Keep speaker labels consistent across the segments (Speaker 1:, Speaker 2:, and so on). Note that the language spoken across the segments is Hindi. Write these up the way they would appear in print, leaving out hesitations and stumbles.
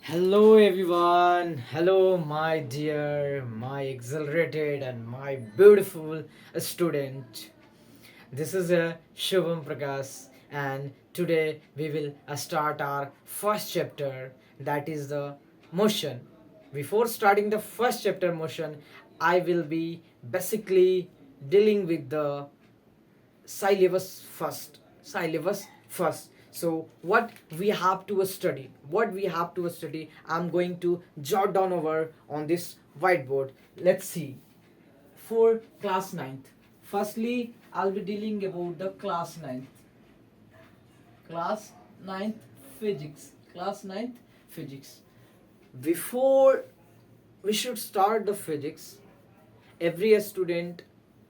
Speaker 1: Hello everyone. Hello my dear, my exhilarated and my beautiful student. This is Shubham Prakash and today we will start our first chapter, that is the motion. Before starting the first chapter motion, I will be basically dealing with the syllabus first. So what we have to study, I'm going to jot down over on this whiteboard. Let's see. For class ninth, firstly I'll be dealing about the class ninth physics. Before we should start the physics, every student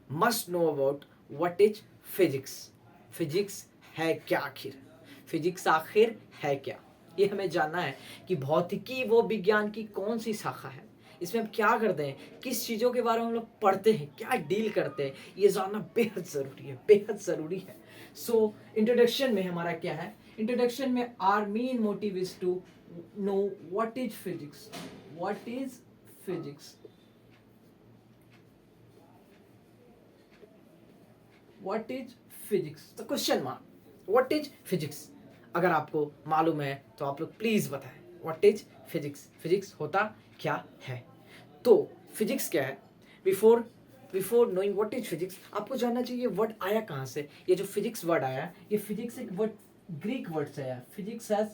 Speaker 1: must know about what is physics. Physics है क्या आखिर, फिजिक्स आखिर है क्या, ये हमें जानना है कि भौतिकी वो विज्ञान की कौन सी शाखा है, इसमें हम क्या करते हैं, किस चीज़ों के बारे में हम लोग पढ़ते हैं, क्या डील करते हैं, ये जानना बेहद ज़रूरी है. सो इंट्रोडक्शन में हमारा क्या है, इंट्रोडक्शन में our main motive is to know what is physics. What is physics, the question mark. What is physics, अगर आपको मालूम है तो आप लोग प्लीज बताएं. व्हाट इज फिजिक्स, फिजिक्स होता क्या है. तो फिजिक्स क्या है, before knowing what is physics आपको जानना चाहिए वर्ड आया कहाँ से. ये जो फिजिक्स वर्ड आया, ये फिजिक्स एक वर्ड ग्रीक वर्ड से आया. Physics has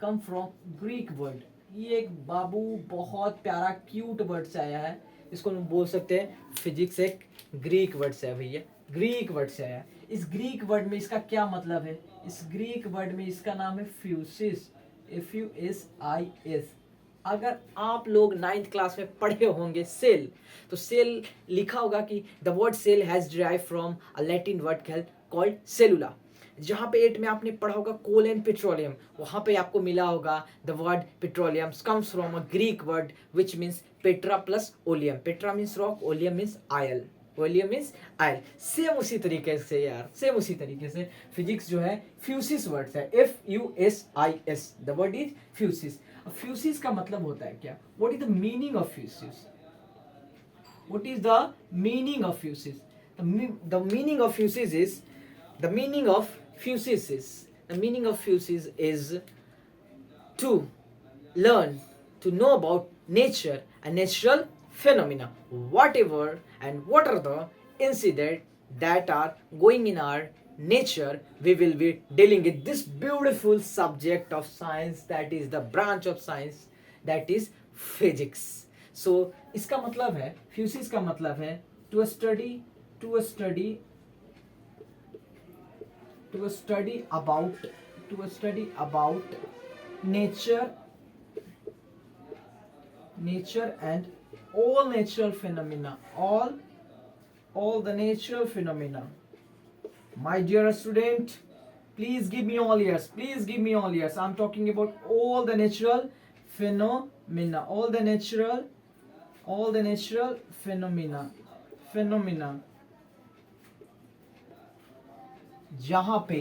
Speaker 1: come from Greek word. ये एक बाबू बहुत प्यारा क्यूट वर्ड से आया है. इसको हम बोल सकते हैं फिजिक्स एक ग्रीक वर्ड से है भैया, ग्रीक वर्ड से आया. इस ग्रीक वर्ड में इसका क्या मतलब है, इस ग्रीक वर्ड में इसका नाम है फ्यूसिस, FUSIS. अगर आप लोग नाइन्थ क्लास में पढ़े होंगे सेल, तो सेल लिखा होगा कि the word cell has derive from a Latin word called cellula. जहाँ पे 8 में आपने पढ़ा होगा कोल एंड पेट्रोलियम, वहाँ पे आपको मिला होगा the word petroleum comes from a Greek word which means petra plus oleum. Petra means rock, oleum means oil, volume is oil. Same उसी तरीके से फिजिक्स जो है फ्यूसिस वर्ड है, FUSIS. The word is physis. Physis का मतलब होता है क्या, what is the meaning of physis, what is the meaning of physis. The meaning of physis is the meaning of fuses is to learn, to know about nature and natural phenomena, whatever and what are the incidents that are going in our nature. We will be dealing with this beautiful subject of science, that is the branch of science, that is physics. So इसका मतलब है, fuses का मतलब है to study about nature and all natural phenomena, all the natural phenomena. My dear student, please give me all ears, I'm talking about all the natural phenomena, all the natural phenomena. जहाँ पे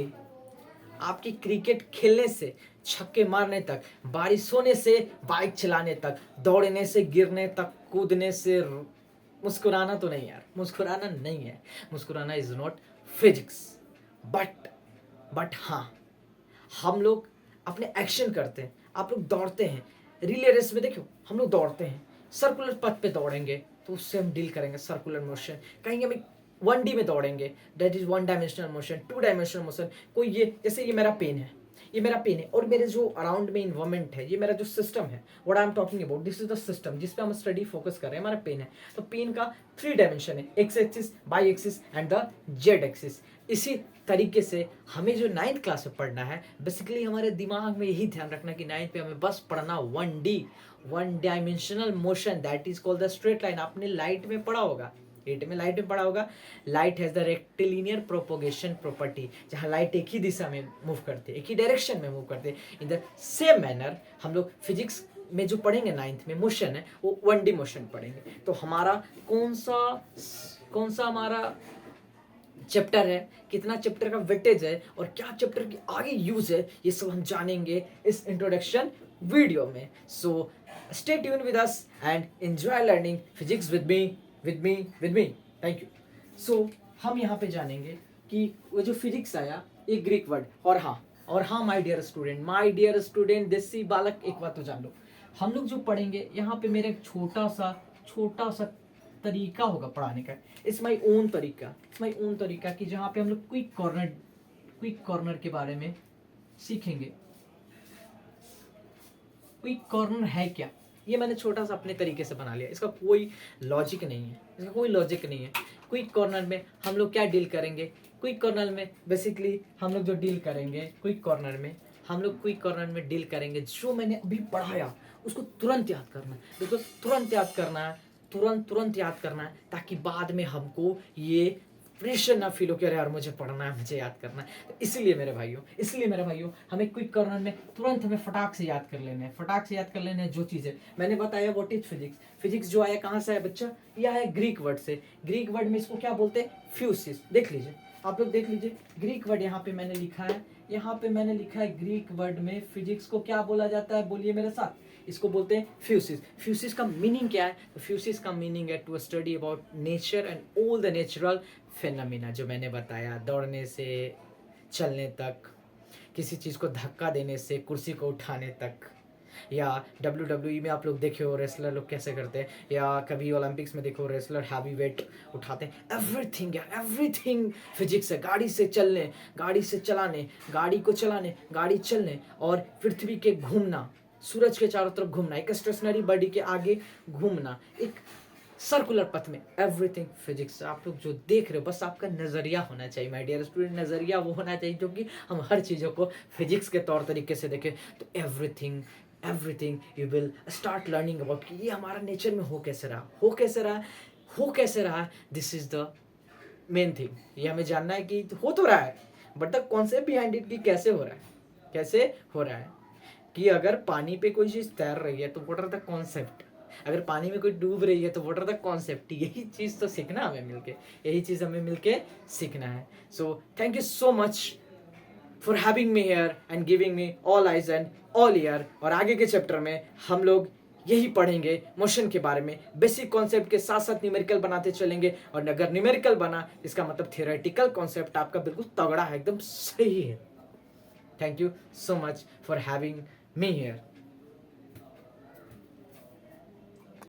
Speaker 1: आपकी क्रिकेट खेलने से छक्के मारने तक, बारिश होने से बाइक चलाने तक, दौड़ने से गिरने तक, कूदने से मुस्कुराना तो नहीं यार, मुस्कुराना नहीं है, मुस्कुराना इज नॉट फिजिक्स. बट हाँ, हम लोग अपने एक्शन करते हैं. आप लोग दौड़ते हैं रिले रेस में, देखो हम लोग दौड़ते हैं, सर्कुलर पथ पे दौड़ेंगे तो उससे हम डील करेंगे सर्कुलर मोशन. कहेंगे हम 1D में दौड़ेंगे, that is 1 dimensional motion, 2 dimensional motion. कोई ये जैसे ये मेरा पेन है, और मेरे जो अराउंड में इन्वायरमेंट है, ये मेरा जो सिस्टम है, what I am talking about, this is the system जिस पे हम स्टडी फोकस कर रहे हैं. हमारा पेन है तो पेन का 3 डायमेंशन है, x axis, by axis and the Z axis. इसी तरीके से हमें जो 9th क्लास में पढ़ना है, बेसिकली हमारे दिमाग में यही ध्यान रखना कि 9th पे हमें बस पढ़ना 1D, 1 dimensional motion, that is called the straight line. आपने लाइट में पढ़ा होगा, light has the rectilinear propagation property, जहाँ लाइट एक ही दिशा में मूव करते हैं, एक ही डायरेक्शन में मूव करते हैं. इन द सेम मैनर हम लोग फिजिक्स में जो पढ़ेंगे 9th में मोशन है, वो 1D मोशन पढ़ेंगे. तो हमारा कौन सा हमारा चैप्टर है, कितना चैप्टर का वेटेज है और क्या चैप्टर की आगे यूज है, ये सब हम जानेंगे इस इंट्रोडक्शन वीडियो में। So stay tuned with us and enjoy learning physics with me. Thank you. So हम यहाँ पे जानेंगे कि वो जो फिजिक्स आया ये ग्रीक वर्ड, और हाँ माय डियर स्टूडेंट देसी बालक, एक बात तो जान लो, हम लोग जो पढ़ेंगे यहाँ पे मेरा एक छोटा सा तरीका होगा पढ़ाने का। इट्स माई ओन तरीका कि जहाँ पे हम लोग क्विक कॉर्नर के बारे में सीखेंगे। क्विक कॉर्नर है क्या, ये मैंने छोटा सा अपने तरीके से बना लिया, इसका कोई लॉजिक नहीं है। क्विक कॉर्नर में हम लोग क्या डील करेंगे, क्विक कॉर्नर में बेसिकली हम लोग जो डील करेंगे क्विक कॉर्नर में डील करेंगे जो मैंने अभी पढ़ाया उसको तुरंत याद करना है। देखो तुरंत याद करना है ताकि बाद में हमको ये प्रेशर ना फील हो कि अरे यार मुझे पढ़ना है, मुझे याद करना है। तो इसलिए मेरे भाइयों हमें क्विक कॉर्नर में तुरंत हमें फटाक से याद कर लेने हैं जो चीज़ें मैंने बताया। व्हाट इज फिजिक्स जो आया कहाँ से है बच्चा, यह है ग्रीक वर्ड से। ग्रीक वर्ड में इसको क्या बोलते हैं, फ्यूसिस। देख लीजिए, आप लोग देख लीजिए, ग्रीक वर्ड यहाँ पे मैंने लिखा है ग्रीक वर्ड में फिजिक्स को क्या बोला जाता है, बोलिए मेरे साथ, इसको बोलते हैं फ्यूसिस। फ्यूसिस का मीनिंग क्या है, तो फ्यूसिस का मीनिंग है to study about nature and all the natural phenomena, जो मैंने बताया, दौड़ने से चलने तक, किसी चीज़ को धक्का देने से कुर्सी को उठाने तक, या WWE में आप लोग देखे हो रेसलर लोग कैसे करते हैं, या कभी ओलंपिक्स में देखो रेसलर हैवी वेट उठाते हैं। एवरीथिंग फिजिक्स है। गाड़ी से चलने, गाड़ी से चलाने, गाड़ी को चलाने, गाड़ी चलने, और पृथ्वी के घूमना, सूरज के चारों तरफ घूमना, एक स्टेशनरी बॉडी के आगे घूमना, एक सर्कुलर पथ में, एवरीथिंग फिजिक्स। आप लोग जो देख रहे हो बस आपका नज़रिया होना चाहिए माय डियर स्टूडेंट, नज़रिया वो होना चाहिए जो कि हम हर चीज़ों को फिजिक्स के तौर तरीके से देखें। तो everything you will start learning about कि ये हमारा नेचर में हो कैसे रहा। This is the main thing, ये हमें जानना है कि हो तो रहा है, but the concept behind it कि कैसे हो रहा है। कि अगर पानी पे कोई चीज़ तैर रही है तो व्हाट आर द कॉन्सेप्ट, अगर पानी में कोई डूब रही है तो व्हाट आर द कॉन्सेप्ट, यही चीज़ तो सीखना हमें मिलके सीखना है। So thank you so much for having me here and giving me all eyes and all year. और आगे के चैप्टर में हम लोग यही पढ़ेंगे मोशन के बारे में, बेसिक कॉन्सेप्ट के साथ साथ न्यूमेरिकल बनाते चलेंगे। और अगर न्यूमेरिकल बना इसका मतलब थियोरेटिकल कॉन्सेप्ट आपका बिल्कुल तगड़ा है, एकदम सही है। Thank you so much for having me here.